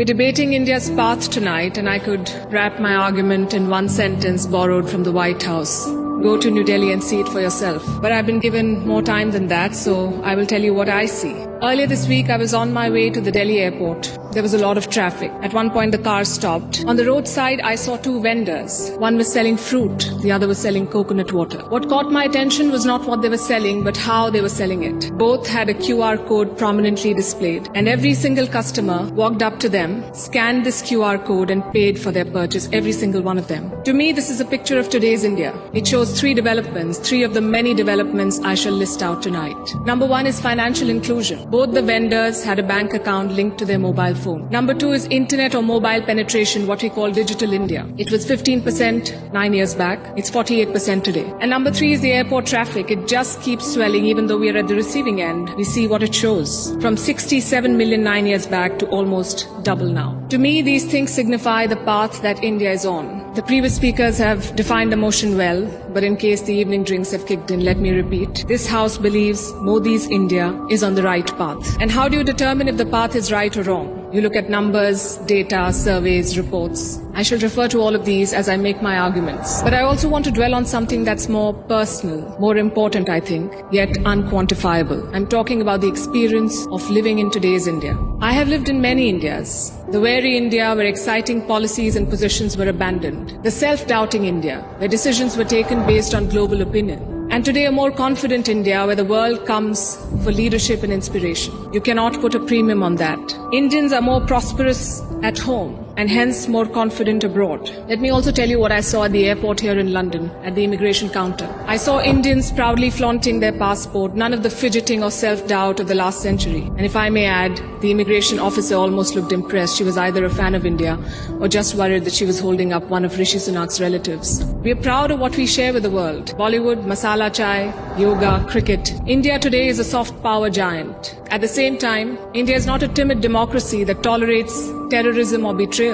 We're debating India's path tonight, and I could wrap my argument in one sentence borrowed from the White House. Go to New Delhi and see it for yourself. But I've been given more time than that, so I will tell you what I see. Earlier this week, I was on my way to the Delhi airport. There was a lot of traffic. At one point, the car stopped. On the roadside, I saw two vendors. One was selling fruit, the other was selling coconut water. What caught my attention was not what they were selling, but how they were selling it. Both had a QR code prominently displayed, and every single customer walked up to them, scanned this QR code, and paid for their purchase, every single one of them. To me, this is a picture of today's India. It shows three developments, three of the many developments I shall list out tonight. Number one is financial inclusion. Both the vendors had a bank account linked to their mobile phone. Number two is internet or mobile penetration, what we call digital India. It was 15% 9 years back. It's 48% today. And number three is the airport traffic. It just keeps swelling even though we are at the receiving end. We see what it shows. From 67 million 9 years back to almost double now. To me, these things signify the path that India is on. The previous speakers have defined the motion well, but in case the evening drinks have kicked in, let me repeat. This House believes Modi's India is on the right path. And how do you determine if the path is right or wrong? You look at numbers, data, surveys, reports. I shall refer to all of these as I make my arguments. But I also want to dwell on something that's more personal, more important, I think, yet unquantifiable. I'm talking about the experience of living in today's India. I have lived in many Indias. The wary India where exciting policies and positions were abandoned. The self-doubting India where decisions were taken based on global opinion. And today a more confident India where the world comes for leadership and inspiration. You cannot put a premium on that. Indians are more prosperous at home and hence more confident abroad. Let me also tell you what I saw at the airport here in London, at the immigration counter. I saw Indians proudly flaunting their passport, none of the fidgeting or self-doubt of the last century. And if I may add, the immigration officer almost looked impressed. She was either a fan of India or just worried that she was holding up one of Rishi Sunak's relatives. We are proud of what we share with the world. Bollywood, masala chai, yoga, cricket. India today is a soft power giant. At the same time, India is not a timid democracy that tolerates terrorism or betrayals.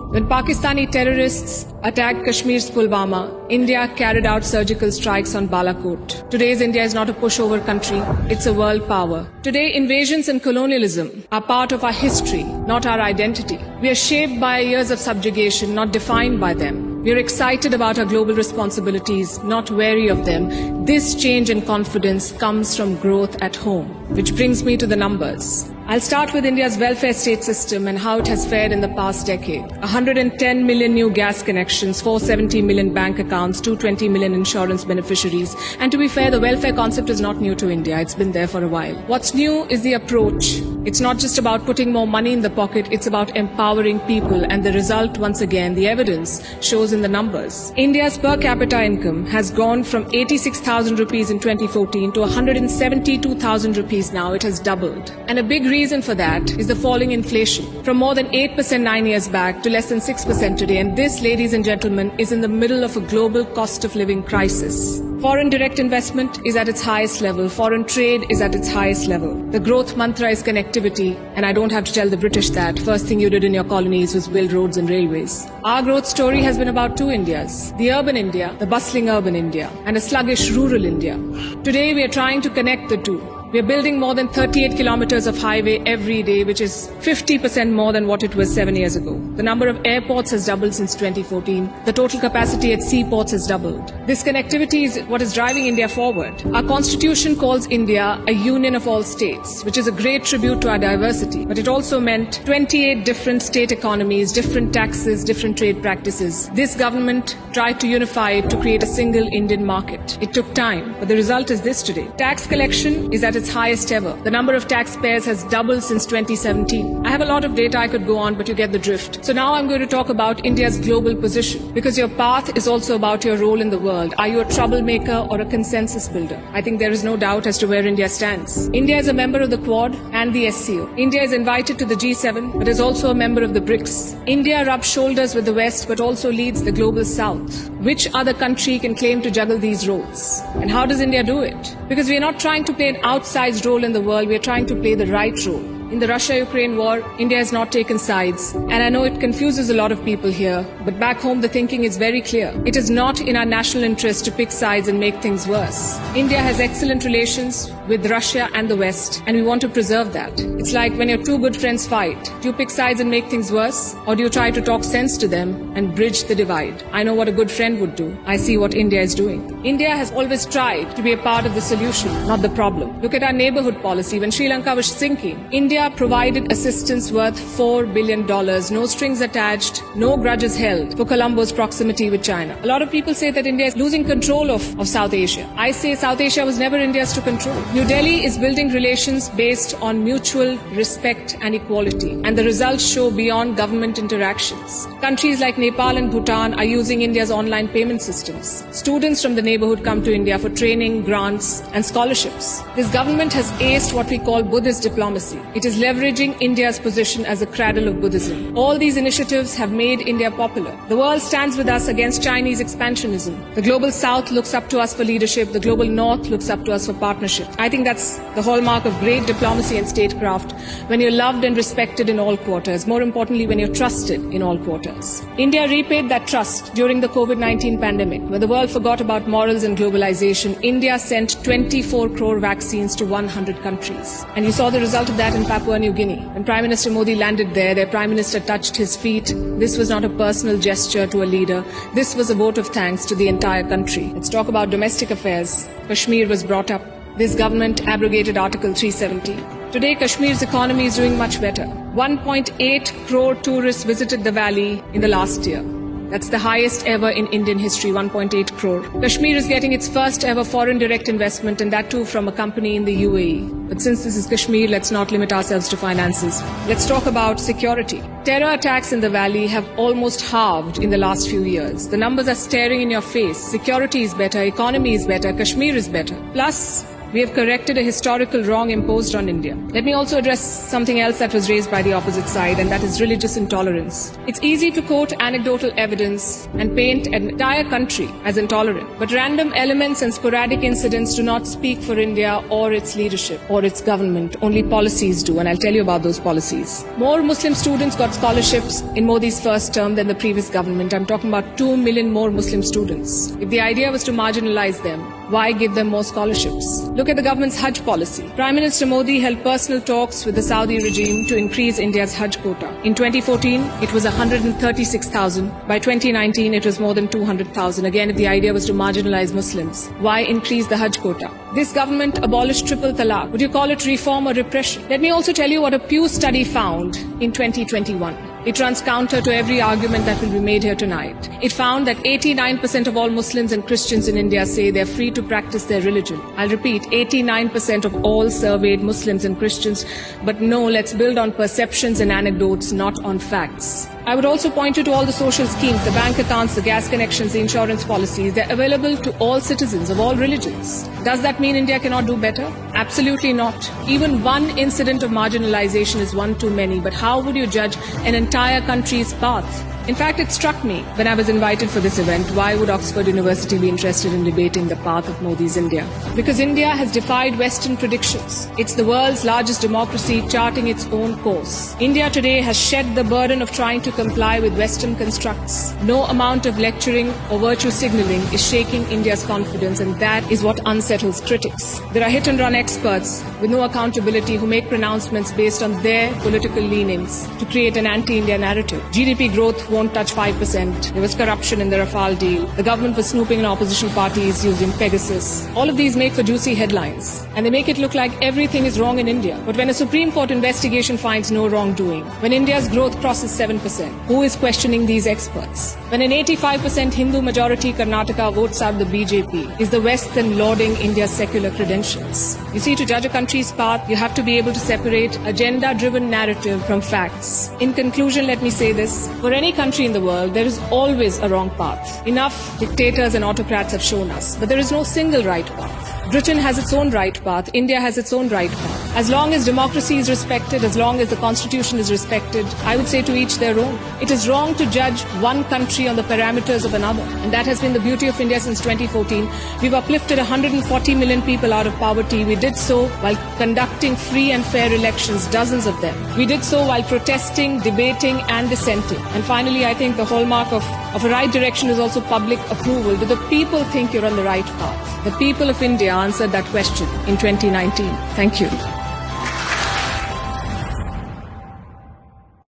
When Pakistani terrorists attacked Kashmir's Pulwama, India carried out surgical strikes on Balakot. Today's India is not a pushover country, it's a world power. Today, invasions and colonialism are part of our history, not our identity. We are shaped by years of subjugation, not defined by them. We are excited about our global responsibilities, not wary of them. This change and confidence comes from growth at home, which brings me to the numbers. I'll start with India's welfare state system and how it has fared in the past decade. 110 million new gas connections, 470 million bank accounts, 220 million insurance beneficiaries. And to be fair, the welfare concept is not new to India. It's been there for a while. What's new is the approach. It's not just about putting more money in the pocket, it's about empowering people. And the result, once again, the evidence shows in the numbers. India's per capita income has gone from 86,000 rupees in 2014 to 172,000 rupees now. It has doubled. And a big reason for that is the falling inflation from more than 8% 9 years back to less than 6% today. And this, ladies and gentlemen, is in the middle of a global cost of living crisis. Foreign direct investment is at its highest level. Foreign trade is at its highest level. The growth mantra is connectivity, and I don't have to tell the British that. First thing you did in your colonies was build roads and railways. Our growth story has been about two Indias. The urban India, the bustling urban India, and a sluggish rural India. Today we are trying to connect the two. We are building more than 38 kilometers of highway every day, which is 50% more than what it was 7 years ago. The number of airports has doubled since 2014. The total capacity at seaports has doubled. This connectivity is what is driving India forward. Our constitution calls India a union of all states, which is a great tribute to our diversity. But it also meant 28 different state economies, different taxes, different trade practices. This government tried to unify it to create a single Indian market. It took time, but the result is this today. Tax collection is at its highest ever. The number of taxpayers has doubled since 2017. I have a lot of data I could go on, but you get the drift. So now I'm going to talk about India's global position, because your path is also about your role in the world. Are you a troublemaker or a consensus builder? I think there is no doubt as to where India stands. India is a member of the Quad and the SCO. India is invited to the G7, but is also a member of the BRICS. India rubs shoulders with the West, but also leads the global South. Which other country can claim to juggle these roles? And how does India do it? Because we are not trying to play an outsized role in the world, we are trying to play the right role. In the Russia-Ukraine war, India has not taken sides. And I know it confuses a lot of people here, but back home the thinking is very clear. It is not in our national interest to pick sides and make things worse. India has excellent relations with Russia and the West, and we want to preserve that. It's like when your two good friends fight. Do you pick sides and make things worse? Or do you try to talk sense to them and bridge the divide? I know what a good friend would do. I see what India is doing. India has always tried to be a part of the solution, not the problem. Look at our neighborhood policy. When Sri Lanka was sinking, India provided assistance worth $4 billion, no strings attached, no grudges held, for Colombo's proximity with China. A lot of people say that India is losing control of South Asia. I say South Asia was never India's to control. New Delhi is building relations based on mutual respect and equality, and the results show beyond government interactions. Countries like Nepal and Bhutan are using India's online payment systems. Students from the neighborhood come to India for training, grants, and scholarships. This government has aced what we call Buddhist diplomacy. It is leveraging India's position as a cradle of Buddhism. All these initiatives have made India popular. The world stands with us against Chinese expansionism. The global South looks up to us for leadership. The global North looks up to us for partnership. I think that's the hallmark of great diplomacy and statecraft, when you're loved and respected in all quarters. More importantly, when you're trusted in all quarters. India repaid that trust during the COVID-19 pandemic. When the world forgot about morals and globalization, India sent 24 crore vaccines to 100 countries. And you saw the result of that in Papua New Guinea. When Prime Minister Modi landed there, their Prime Minister touched his feet. This was not a personal gesture to a leader. This was a vote of thanks to the entire country. Let's talk about domestic affairs. Kashmir was brought up. This government abrogated Article 370. Today, Kashmir's economy is doing much better. 1.8 crore tourists visited the valley in the last year. That's the highest ever in Indian history, 1.8 crore. Kashmir is getting its first ever foreign direct investment, and that too from a company in the UAE. But since this is Kashmir, let's not limit ourselves to finances. Let's talk about security. Terror attacks in the valley have almost halved in the last few years. The numbers are staring in your face. Security is better, economy is better, Kashmir is better. Plus, we have corrected a historical wrong imposed on India. Let me also address something else that was raised by the opposite side, and that is religious intolerance. It's easy to quote anecdotal evidence and paint an entire country as intolerant, but random elements and sporadic incidents do not speak for India or its leadership or its government. Only policies do, and I'll tell you about those policies. More Muslim students got scholarships in Modi's first term than the previous government. I'm talking about 2 million more Muslim students. If the idea was to marginalize them, why give them more scholarships? Look at the government's Hajj policy. Prime Minister Modi held personal talks with the Saudi regime to increase India's Hajj quota. In 2014, it was 136,000. By 2019, it was more than 200,000. Again, if the idea was to marginalize Muslims, why increase the Hajj quota? This government abolished triple talaq. Would you call it reform or repression? Let me also tell you what a Pew study found in 2021. It runs counter to every argument that will be made here tonight. It found that 89% of all Muslims and Christians in India say they're free to practice their religion. I'll repeat, 89% of all surveyed Muslims and Christians. But no, let's build on perceptions and anecdotes, not on facts. I would also point you to all the social schemes, the bank accounts, the gas connections, the insurance policies. They're available to all citizens of all religions. Does that mean India cannot do better? Absolutely not. Even one incident of marginalization is one too many. But how would you judge an entire country's path? In fact, it struck me when I was invited for this event, why would Oxford University be interested in debating the path of Modi's India? Because India has defied Western predictions. It's the world's largest democracy charting its own course. India today has shed the burden of trying to comply with Western constructs. No amount of lecturing or virtue signaling is shaking India's confidence, and that is what unsettles critics. There are hit-and-run experts with no accountability who make pronouncements based on their political leanings to create an anti-India narrative. GDP growth won't touch 5%. There was corruption in the Rafale deal. The government was snooping in opposition parties using Pegasus. All of these make for juicy headlines, and they make it look like everything is wrong in India. But when a Supreme Court investigation finds no wrongdoing, when India's growth crosses 7%, who is questioning these experts? When an 85% Hindu majority Karnataka votes out the BJP, is the West then lauding India's secular credentials? You see, to judge a country's path, you have to be able to separate agenda-driven narrative from facts. In conclusion, let me say this. For any country in the world, there is always a wrong path. Enough dictators and autocrats have shown us. But there is no single right path. Britain has its own right path. India has its own right path. As long as democracy is respected, as long as the constitution is respected, I would say to each their own. It is wrong to judge one country on the parameters of another. And that has been the beauty of India since 2014. We've uplifted 140 million people out of poverty. We did so while conducting free and fair elections, dozens of them. We did so while protesting, debating and dissenting. And finally, I think the hallmark of a right direction is also public approval. Do the people think you're on the right path? The people of India answered that question in 2019. Thank you.